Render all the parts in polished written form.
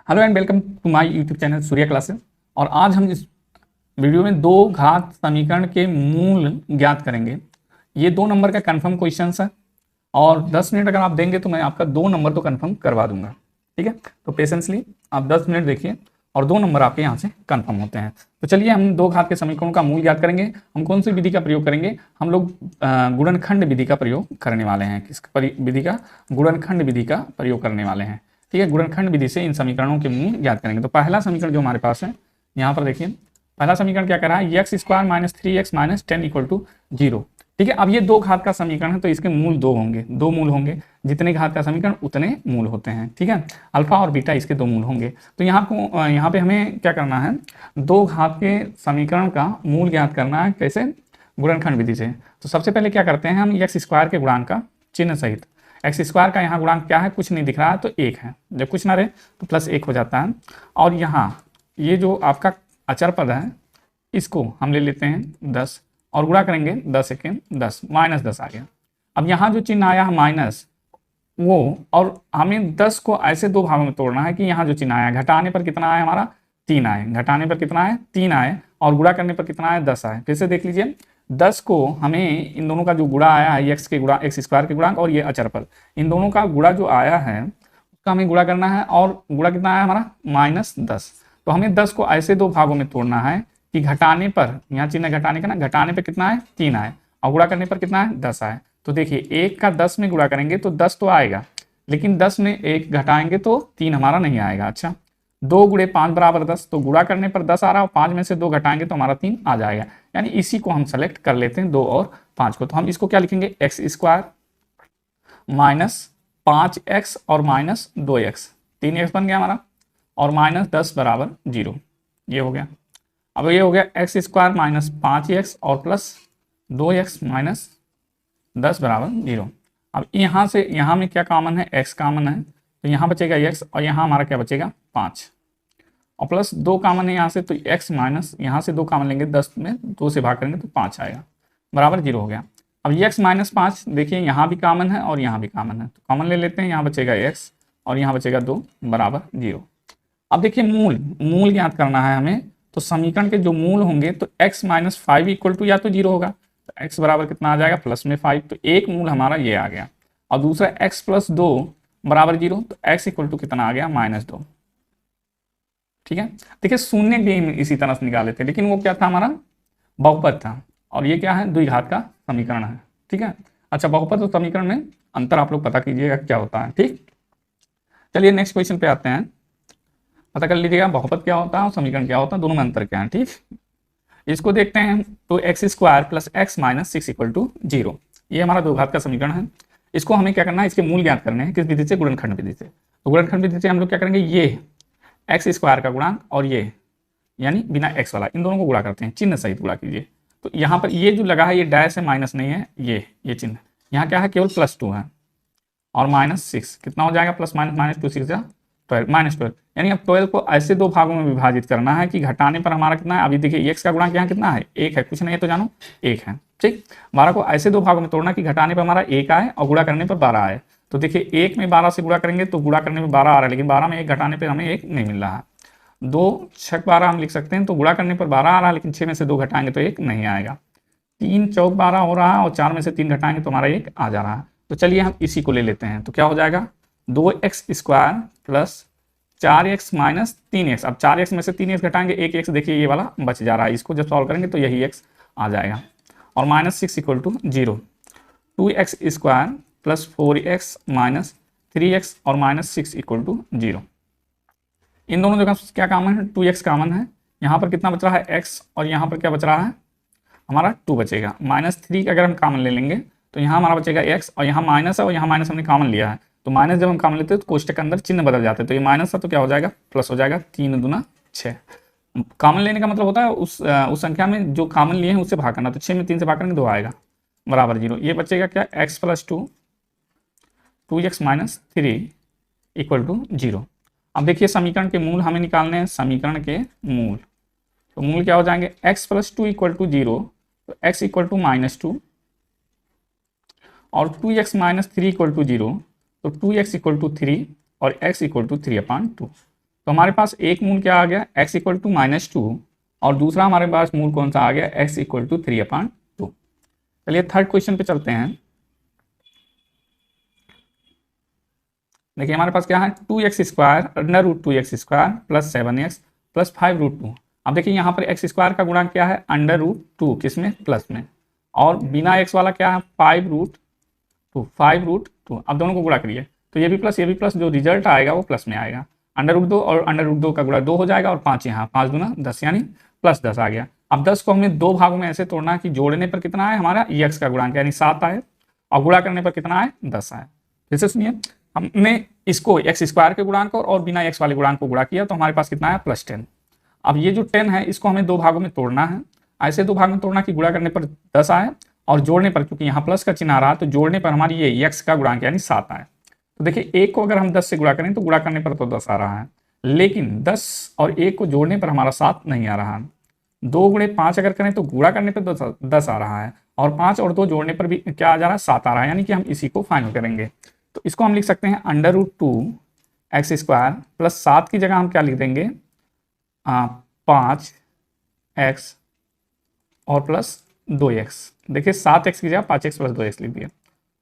Hello and welcome to my YouTube channel Surya classes. और आज हम इस वीडियो में दो घात समीकरण के मूल ज्ञात करेंगे। ये 2 नंबर का कंफर्म क्वेश्चन है और 10 मिनट अगर आप देंगे तो मैं आपका 2 नंबर तो कंफर्म करवा दूंगा। ठीक है, तो पेशेंसली आप 10 मिनट देखिए और 2 नंबर आपके यहाँ से कंफर्म होते हैं। तो चलिए हम दो घात के समीकरणों का मूल ज्ञात करेंगे। हम कौन सी विधि का प्रयोग करेंगे? हम लोग गुणनखंड विधि का प्रयोग करने वाले हैं। किस विधि का? गुणनखंड विधि का प्रयोग करने वाले हैं। ठीक है, गुणनखंड विधि से इन समीकरणों के मूल ज्ञात करेंगे। तो पहला समीकरण जो हमारे पास है यहाँ पर देखिए, पहला समीकरण क्या कर रहा है? X square minus 3x minus 10 equal to 0। ठीक है, अब ये दो घात का समीकरण है तो इसके मूल दो होंगे, दो मूल होंगे। जितने घात का समीकरण उतने मूल होते हैं। ठीक है, अल्फा और बीटा इसके दो मूल होंगे। तो यहाँ पे हमें क्या करना है? दो घात के समीकरण का मूल ज्ञात करना है। कैसे? गुणनखंड विधि से। तो सबसे पहले क्या करते हैं हम? एक्स स्क्वायर के गुणांक का चिन्ह सहित। एक्स स्क्वायर का यहाँ गुणांक क्या है? कुछ नहीं दिख रहा है तो 1 है। जब कुछ ना रहे तो प्लस 1 हो जाता है। और यहाँ ये जो आपका अचर पद है इसको हम ले लेते हैं 10 और गुणा करेंगे 10 एके 10 माइनस 10 आ गया। अब यहाँ जो चिन्ह आया है माइनस वो, और हमें 10 को ऐसे दो भागों में तोड़ना है कि यहाँ जो चिन्ह आया घटाने पर कितना आया हमारा? 3 आए। घटाने पर कितना आए? 3 आए। और गुणा करने पर कितना आया? 10 आए। फिर से देख लीजिए, 10 को हमें इन दोनों का जो गुणा आया है एक्स स्क्वायर के गुणांक और ये अचर पद, इन दोनों का गुणा जो आया है उसका हमें गुणा करना है। और गुणा कितना आया हमारा? माइनस 10। तो हमें 10 को ऐसे दो भागों में तोड़ना है कि घटाने पर, यहाँ चिन्ह घटाने का ना, घटाने पर कितना है? 3 आए और गुणा करने पर कितना है? 10 आए। तो देखिए 1 का 10 में गुणा करेंगे तो 10 तो आएगा, लेकिन 10 में 1 घटाएंगे तो 3 हमारा नहीं आएगा। अच्छा, 2 गुणे 5 बराबर 10, तो गुणा करने पर 10 आ रहा है और 5 में से 2 घटाएंगे तो हमारा 3 आ जाएगा। यानी इसी को हम सेलेक्ट कर लेते हैं, 2 और 5 को। तो हम इसको क्या लिखेंगे? एक्स स्क्वायर माइनस 5x और माइनस 2x, 3x बन गया हमारा, और माइनस 10 बराबर 0। ये हो गया। अब ये हो गया एक्स स्क्वायर माइनस 5x और प्लस 2x माइनस 10 बराबर 0। अब यहाँ से यहाँ में क्या कॉमन है? x कॉमन है, तो यहाँ बचेगा x और यहाँ हमारा क्या बचेगा? 5 और प्लस 2 कॉमन है यहाँ से, तो x माइनस यहाँ से 2 कॉमन लेंगे, 10 में 2 से भाग करेंगे तो 5 आएगा, बराबर 0 हो गया। अब x माइनस 5 देखिए यहाँ भी कॉमन है और यहाँ भी कॉमन है, तो कॉमन ले लेते हैं। यहाँ बचेगा x और यहाँ बचेगा 2 बराबर 0। अब देखिए मूल ज्ञात करना है हमें। तो समीकरण के जो मूल होंगे तो x माइनस 5 इक्वल टू या तो 0 होगा, तो x बराबर कितना आ जाएगा? प्लस में 5। तो एक मूल हमारा ये आ गया। और दूसरा x प्लस 2 बराबर 0, तो x इक्वल टू कितना आ गया? माइनस 2। ठीक है, देखिए शून्य भी इसी तरह से निकाले थे, लेकिन वो क्या था? हमारा बहुपद था। और ये क्या है? द्विघात का समीकरण है। ठीक है, अच्छा, बहुपद और समीकरण में अंतर आप लोग पता कीजिएगा क्या होता है। ठीक, चलिए नेक्स्ट क्वेश्चन पे आते हैं। पता कर लीजिएगा बहुपद क्या होता है और समीकरण क्या होता है, दोनों में अंतर क्या है। ठीक, इसको देखते हैं। तो X square plus X minus 6 equal to 0, ये हमारा दो घात का समीकरण है। इसको हमें क्या करना है? इसके मूल ज्ञात करने हैं। किस विधि से? गुणनखंड विधि से। तो गुणनखंड विधि से हम लोग क्या करेंगे? ये एक्स स्क्वायर का गुणांक और ये यानी बिना एक्स वाला, इन दोनों को गुणा करते हैं, चिन्ह सहित गुणा कीजिए। तो यहाँ पर ये जो लगा है ये डैश है, माइनस नहीं है, ये चिन्ह। यहाँ क्या है? केवल प्लस 2 है और माइनस 6 कितना हो जाएगा? Plus minus minus 2 6 12 minus 12। यानी अब 12 को ऐसे दो भागों में विभाजित करना है कि घटाने पर हमारा कितना है? अभी देखिए x का गुणांक यहाँ कितना है? 1 है, कुछ नहीं है तो जानो 1 है। ठीक, 12 को ऐसे दो भागों में तोड़ना कि घटाने पर हमारा 1 आए और गुणा करने पर 12 आए। तो देखिए 1 में 12 से गुणा करेंगे तो गुणा करने में 12 आ रहा है, लेकिन 12 में 1 घटाने पर हमें 1 नहीं मिल रहा है। 2 6 12 हम लिख सकते हैं, तो गुणा करने पर 12 आ रहा है, लेकिन 6 में से 2 घटाएंगे तो 1 नहीं आएगा। 3 चौक 12 हो रहा है और 4 में से 3 घटाएंगे तो हमारा 1 आ जा रहा है। तो चलिए हम इसी को ले लेते हैं। तो क्या हो जाएगा? 2x square plus 4x minus 3x। अब 4x में से 3x घटाएंगे, 1x देखिए ये वाला बच जा रहा है, इसको जब सॉल्व करेंगे तो यही x आ जाएगा। और minus 6 equal to 0। 2x square plus 4x minus 3x और माइनस 6 इक्वल टू 0। इन दोनों जगह क्या कॉमन है? 2x कॉमन है। यहाँ पर कितना बच रहा है? x, और यहाँ पर क्या बच रहा है? हमारा 2 बचेगा। माइनस 3 का अगर हम कॉमन ले लेंगे तो यहाँ हमारा बचेगा x, और यहाँ माइनस है और यहाँ माइनस हमने कॉमन लिया है, तो माइनस जब हम कॉमन लेते हैं तो कोष्टक के अंदर चिन्ह बदल जाते हैं। तो ये माइनस है तो क्या हो जाएगा? प्लस हो जाएगा। 3 दूना 6। कॉमन लेने का मतलब होता है उस संख्या में जो कॉमन लिए हैं उससे भाग करना। तो 6 में 3 से भाग करेंगे 2 आएगा, बराबर 0। ये बचेगा क्या? x plus 2 2x minus 3 equal to 0। अब देखिए समीकरण के मूल हमें निकालने हैं। समीकरण के मूल, तो मूल क्या हो जाएंगे? x प्लस 2 इक्वल टू 0, तो x इक्वल टू माइनस 2 और 2x माइनस 3 इक्वल टू 0, तो 2x इक्वल टू 3 और x इक्वल टू 3/2। तो हमारे पास एक मूल क्या आ गया, x इक्वल टू -2, और दूसरा हमारे पास मूल कौन सा आ गया, x इक्वल टू 3/2। चलिए थर्ड क्वेश्चन पे चलते हैं। देखिए हमारे पास क्या है, 2x² √2x² plus 7x plus 5√2। अब देखिए यहाँ पर x² का गुणांक क्या है, √2, किसमें, प्लस में, और बिना x वाला क्या है, 5√2। अब दोनों को गुणा करिए तो ये भी प्लस, जो रिजल्ट आएगा वो प्लस में आएगा। √2 और √2 का गुणा 2 हो जाएगा, और 5 यहाँ, 5 दूना 10, यानी +10 आ गया। अब 10 को हमें दो भागों में ऐसे तोड़ना है कि जोड़ने पर कितना आए, हमारा x का गुणांक यानी 7 आए, और गुणा करने पर कितना आए, 10 आए। फिर से सुनिए, हमने इसको x² के गुणांक और बिना x वाले गुणांक को गुणा किया तो हमारे पास कितना है, +10। अब ये जो 10 है इसको हमें दो भागों में तोड़ना है, ऐसे दो भाग में तोड़ना कि गुणा करने पर 10 आए, और जोड़ने पर, क्योंकि यहाँ प्लस का चिन्ह आ रहा है, तो जोड़ने पर हमारी ये x का गुणांक यानी 7 आए। तो देखिए एक को अगर हम 10 से गुणा करें तो गुणा करने पर तो 10 आ रहा है, लेकिन 10 और 1 को जोड़ने पर हमारा 7 नहीं आ रहा है। 2 गुणे 5 अगर करें तो गुणा करने पर 10 आ रहा है, और 5 और 2 जोड़ने पर भी क्या आ जा रहा है, 7 आ रहा है, यानी कि हम इसी को फाइनल करेंगे। तो इसको हम लिख सकते हैं √2x² प्लस 7 की जगह हम क्या लिख देंगे, 5x और प्लस 2x। देखिए 7x की जगह 5x प्लस 2x लिख दिया,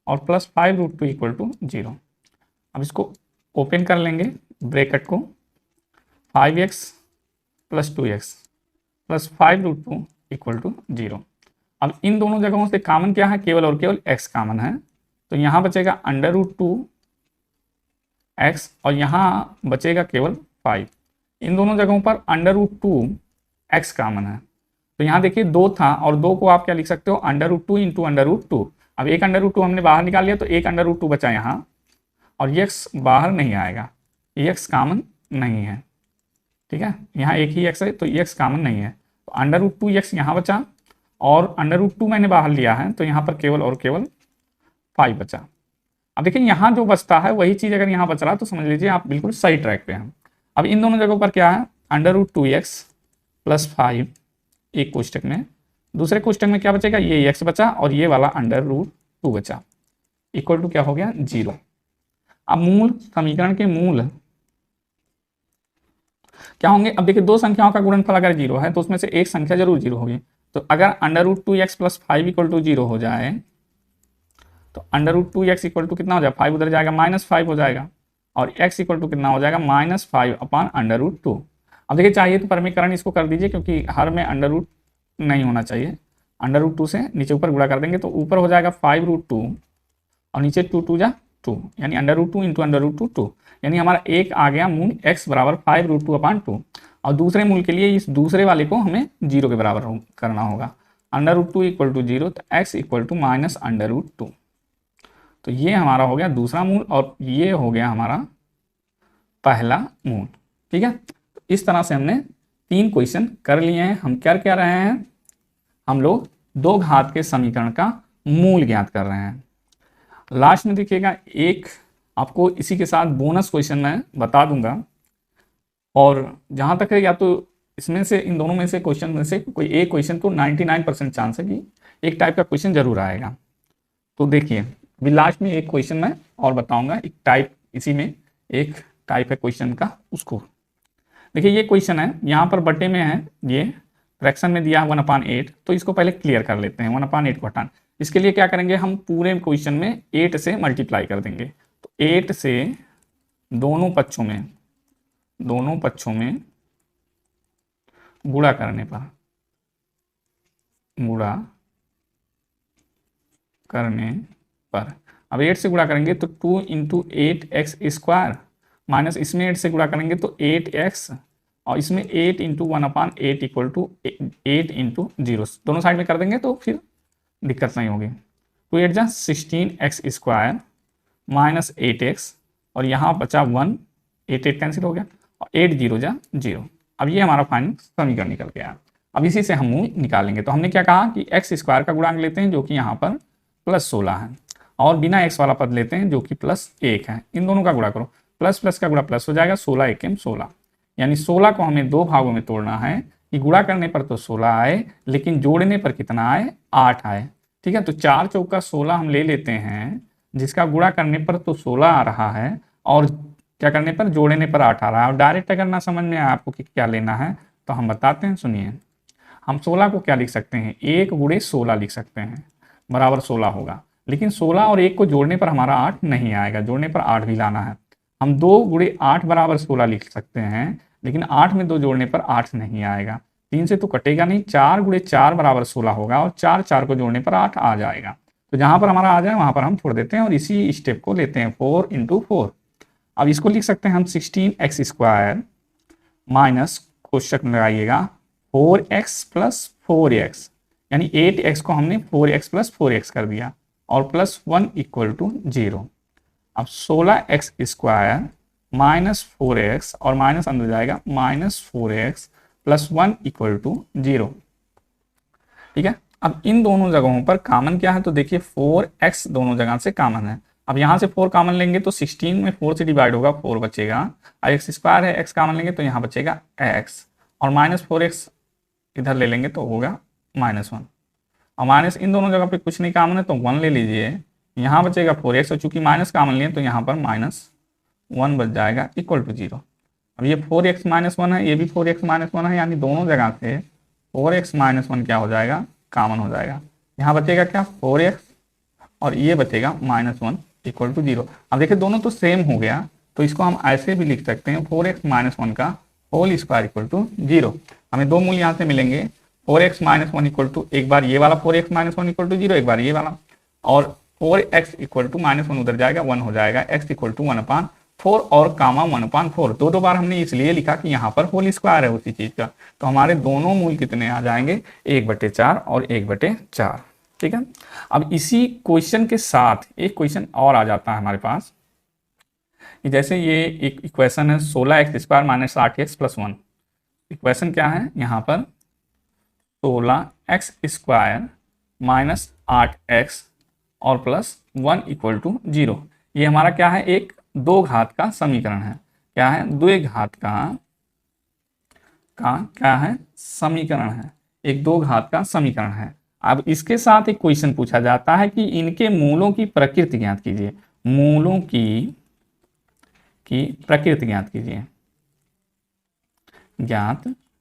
और प्लस 5√2 इक्वल टू 0। अब इसको ओपन कर लेंगे ब्रैकेट को, 5x plus 2x plus 5√2 equal to 0। अब इन दोनों जगहों से कॉमन क्या है, केवल और केवल x कॉमन है, तो यहाँ बचेगा √2x और यहाँ बचेगा केवल 5। इन दोनों जगहों पर √2x कॉमन है, तो यहाँ देखिए 2 था, और 2 को आप क्या लिख सकते हो, √2 इंटू √2। अब एक √2 हमने बाहर निकाल लिया तो एक √2 बचा यहाँ, और x बाहर नहीं आएगा, x कॉमन नहीं है, ठीक है, यहाँ एक ही x है तो x कॉमन नहीं है, तो √2x यहाँ बचा, और √2 मैंने बाहर लिया है तो यहाँ पर केवल और केवल 5 बचा। अब देखिए यहाँ जो बचता है वही चीज़ अगर यहाँ बच रहा है तो समझ लीजिए आप बिल्कुल सही ट्रैक पे हैं। अब इन दोनों जगहों पर क्या है, √2x प्लस 5 एक कोष्टक में, दूसरे कोष्टक में क्या बचेगा, ये x बचा और ये वाला √2 बचा, इक्वल टू क्या हो गया, 0। अब मूल समीकरण के मूल क्या होंगे, अब देखिए दो संख्याओं का गुणनफल अगर 0 है तो उसमें से एक संख्या जरूर 0 होगी, तो अगर √2x प्लस 5 इक्वल टू 0 हो जाए तो √2x इक्वल टू कितना हो जाएगा, 5 उधर जाएगा, -5 हो जाएगा, और x इक्वल टू कितना हो जाएगा, -5/√2। अब देखिए चाहिए तो परमीकरण इसको कर दीजिए, क्योंकि हर में √ नहीं होना चाहिए, √2 से नीचे ऊपर गुणा कर देंगे तो ऊपर हो जाएगा 5√2 और नीचे 2 2 जा 2, यानी √2 इंटू √2 2, यानी हमारा एक आ गया मूल x बराबर 5√2/2। और दूसरे मूल के लिए इस दूसरे वाले को हमें 0 के बराबर करना होगा, √2 इक्वल टू 0, तो x इक्वल टू -√2। तो ये हमारा हो गया दूसरा मूल, और ये हो गया हमारा पहला मूल, ठीक है। तो इस तरह से हमने 3 क्वेश्चन कर लिए हैं। हम क्या कर रहे हैं, हम लोग दो घात के समीकरण का मूल ज्ञात कर रहे हैं। लास्ट में देखिएगा एक आपको इसी के साथ बोनस क्वेश्चन मैं बता दूंगा, और जहां तक है या तो इसमें से इन दोनों में से क्वेश्चन में से कोई एक क्वेश्चन को 99% चांस है कि एक टाइप का क्वेश्चन जरूर आएगा। तो देखिए अभी लास्ट में एक क्वेश्चन मैं और बताऊंगा, एक टाइप, इसी में एक टाइप है क्वेश्चन का, उसको देखिए। ये क्वेश्चन है, यहाँ पर बटे में है, ये फ्रैक्शन में दिया है 1/8, तो इसको पहले क्लियर कर लेते हैं। 1/8 को हटाना, इसके लिए क्या करेंगे, हम पूरे क्वेश्चन में 8 से मल्टीप्लाई कर देंगे। तो 8 से दोनों पक्षों में गुणा करने पर अब 8 से गुणा करेंगे तो 2 इंटू 8x² माइनस इसमें 8 से गुणा करेंगे तो 8x, और इसमें 8 इंटू 1/8 इक्वल टू 8 इंटू 0, दोनों साइड में कर देंगे तो फिर दिक्कत नहीं होगी। 2 8 जा 16x² माइनस 8x, और यहाँ बचा 1, 8 8 कैंसिल हो गया, और 8 0 जा 0। अब ये हमारा फाइनल समीकरण निकल गया। अब इसी से हम मूल निकालेंगे। तो हमने क्या कहा कि x² का गुणांक लेते हैं जो कि यहाँ पर +16 है, और बिना x वाला पद लेते हैं जो कि +1 है। इन दोनों का गुणा करो, प्लस प्लस का गुणा प्लस हो जाएगा, 16 एकम 16, यानी 16 को हमें दो भागों में तोड़ना है कि गुणा करने पर तो 16 आए, लेकिन जोड़ने पर कितना आए, 8 आए, ठीक है। तो 4 चौका 16 हम ले लेते हैं, जिसका गुणा करने पर तो 16 आ रहा है, और क्या करने पर, जोड़ने पर 8 आ रहा है। और डायरेक्ट अगर ना समझ में आए आपको कि क्या लेना है तो हम बताते हैं, सुनिए। हम 16 को क्या लिख सकते हैं, 1 गुणे 16 लिख सकते हैं, बराबर 16 होगा। लेकिन 16 और 1 को जोड़ने पर हमारा 8 नहीं आएगा, जोड़ने पर 8 भी लाना है। हम 2 गुणे 8 बराबर 16 लिख सकते हैं, लेकिन 8 में 2 जोड़ने पर 8 नहीं आएगा, 3 से तो कटेगा नहीं। 4 गुणे 4 बराबर 16 होगा और 4 4 को जोड़ने पर 8 आ जाएगा। तो जहां पर हमारा आ जाए वहां पर हम छोड़ देते हैं और इसी स्टेप को लेते हैं 4 इंटू 4। अब इसको लिख सकते हैं हम 16x² माइनस, क्वेश्चन लगाइएगा 4x प्लस 4x, यानी 8x को हमने 4x प्लस 4x कर दिया और प्लस 1 इक्वल टू 0। अब 16x² माइनस 4x और माइनस अंदर जाएगा minus 4x plus 1 equal to 0। ठीक है, अब इन दोनों जगहों पर कॉमन क्या है तो देखिए 4x दोनों जगह से कॉमन है। अब यहाँ से 4 कॉमन लेंगे तो 16 में 4 से डिवाइड होगा, 4 बचेगा। और x² है, x कॉमन लेंगे तो यहाँ बचेगा x, और माइनस 4x इधर ले लेंगे तो होगा -1। और माइनस इन दोनों जगह पे कुछ नहीं कॉमन है तो 1 ले लीजिए, यहाँ बचेगा 4x, और चूंकि माइनस कॉमन लिए तो यहाँ पर -1 बच जाएगा इक्वल टू 0। अब ये 4x -1 है, ये भी 4x -1 है, यानी दोनों जगह से 4x -1 क्या हो जाएगा, कॉमन हो जाएगा। यहाँ बचेगा क्या 4x और ये बचेगा -1 इक्वल टू 0। अब देखिए दोनों तो सेम हो गया, तो इसको हम ऐसे भी लिख सकते हैं 4x -1 का होल स्क्वायर इक्वल टू 0। हमें दो मूल्य यहाँ से मिलेंगे, 4x -1 इक्वल टू, एक बार ये वाला 4x -1 इक्वल टू 0, एक बार ये वाला, और 4x इक्वल टू -1 उधर जाएगा, 1 हो जाएगा, x इक्वल टू 1/4 और कामा 1/4। दो बार हमने इसलिए लिखा कि यहाँ पर होल स्क्वायर है उसी चीज का, तो हमारे दोनों मूल कितने आ जाएंगे, 1/4 और 1/4। ठीक है, अब इसी क्वेश्चन के साथ एक क्वेश्चन और आ जाता है हमारे पास, जैसे ये एक इक्वेशन है 16x² minus 8x plus 1। Equation क्या है यहाँ पर, 16x² माइनस 8x और प्लस 1 इक्वल टू 0। ये हमारा क्या है, एक दो घात का समीकरण है। क्या है, दो घात का क्या है, समीकरण है, एक दो घात का समीकरण है। अब इसके साथ एक क्वेश्चन पूछा जाता है कि इनके मूलों की प्रकृति ज्ञात कीजिए, मूलों की प्रकृति ज्ञात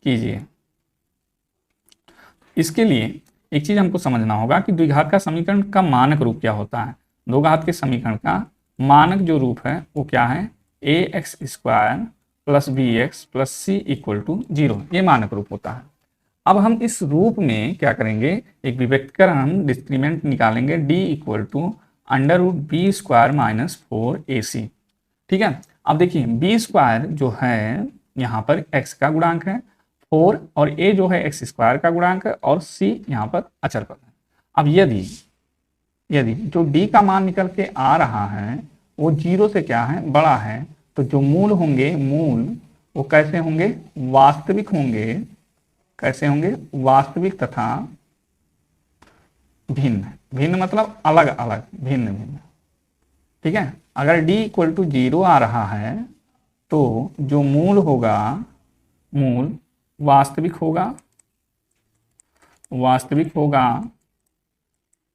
कीजिए। इसके लिए एक चीज हमको समझना होगा कि द्विघात का समीकरण का मानक रूप क्या होता है। दो घात के समीकरण का मानक जो रूप है वो क्या है, ax² plus bx plus c equal to 0, ये मानक रूप होता है। अब हम इस रूप में क्या करेंगे, एक विभक्तिकरण हम डिस्क्रीमेंट निकालेंगे, d equal to √b² minus 4ac। ठीक है, अब देखिए b² जो है यहाँ पर x का गुणांक है, 4 और a जो है x² का गुणांक है, और c यहाँ पर अचर पद है। अब यदि जो d का मान निकल के आ रहा है वो 0 से क्या है, बड़ा है, तो जो मूल होंगे, मूल वो कैसे होंगे, वास्तविक होंगे। कैसे होंगे, वास्तविक तथा भिन्न। भिन्न मतलब अलग अलग, भिन्न भिन्न। ठीक है, अगर d इक्वल टू 0 आ रहा है तो जो मूल होगा, मूल वास्तविक होगा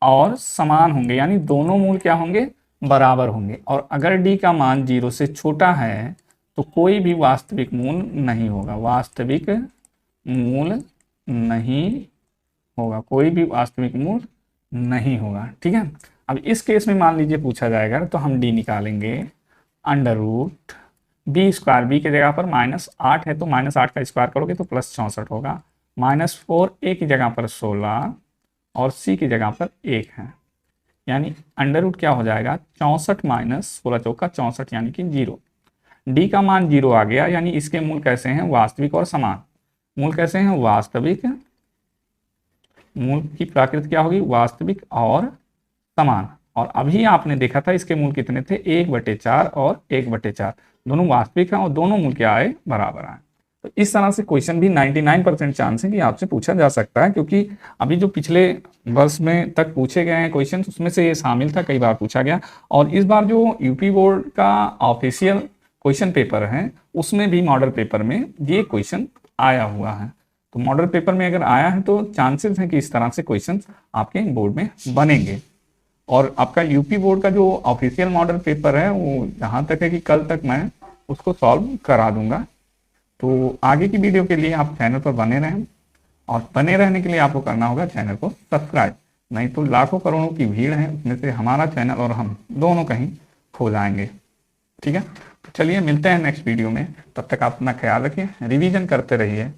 और समान होंगे, यानी दोनों मूल क्या होंगे, बराबर होंगे। और अगर d का मान 0 से छोटा है तो कोई भी वास्तविक मूल नहीं होगा, वास्तविक मूल नहीं होगा, कोई भी वास्तविक मूल नहीं होगा। ठीक है, अब इस केस में मान लीजिए पूछा जाएगा तो हम d निकालेंगे √b², b की जगह पर -8 है तो -8 का स्क्वायर करोगे तो प्लस 64 होगा, -4 a की जगह पर 16 और c की जगह पर 1 है, यानी अंडर क्या हो जाएगा, 64 माइनस 16 चौका 64 यानी कि 0। d का मान 0 आ गया, यानी इसके मूल कैसे हैं, वास्तविक और समान। मूल कैसे हैं, वास्तविक, मूल की प्रकृति क्या होगी, वास्तविक और समान। और अभी आपने देखा था इसके मूल कितने थे, 1/4 और 1/4, दोनों वास्तविक हैं और दोनों मूल क्या आए, बराबर आए। तो इस तरह से क्वेश्चन भी 99% चांस है कि आपसे पूछा जा सकता है, क्योंकि अभी जो पिछले वर्ष में तक पूछे गए हैं क्वेश्चन उसमें से ये शामिल था, कई बार पूछा गया। और इस बार जो यूपी बोर्ड का ऑफिशियल क्वेश्चन पेपर है उसमें भी मॉडल पेपर में ये क्वेश्चन आया हुआ है। तो मॉडल पेपर में अगर आया है तो चांसेस हैं कि इस तरह से क्वेश्चन आपके बोर्ड में बनेंगे। और आपका यूपी बोर्ड का जो ऑफिशियल मॉडल पेपर है वो जहाँ तक है कि कल तक मैं उसको सॉल्व करा दूंगा। तो आगे की वीडियो के लिए आप चैनल पर बने रहें, और बने रहने के लिए आपको करना होगा चैनल को सब्सक्राइब, नहीं तो लाखों करोड़ों की भीड़ है, उसमें से हमारा चैनल और हम दोनों कहीं खो जाएंगे। ठीक है, तो चलिए मिलते हैं नेक्स्ट वीडियो में, तब तक आप अपना ख्याल रखिए, रिवीजन करते रहिए।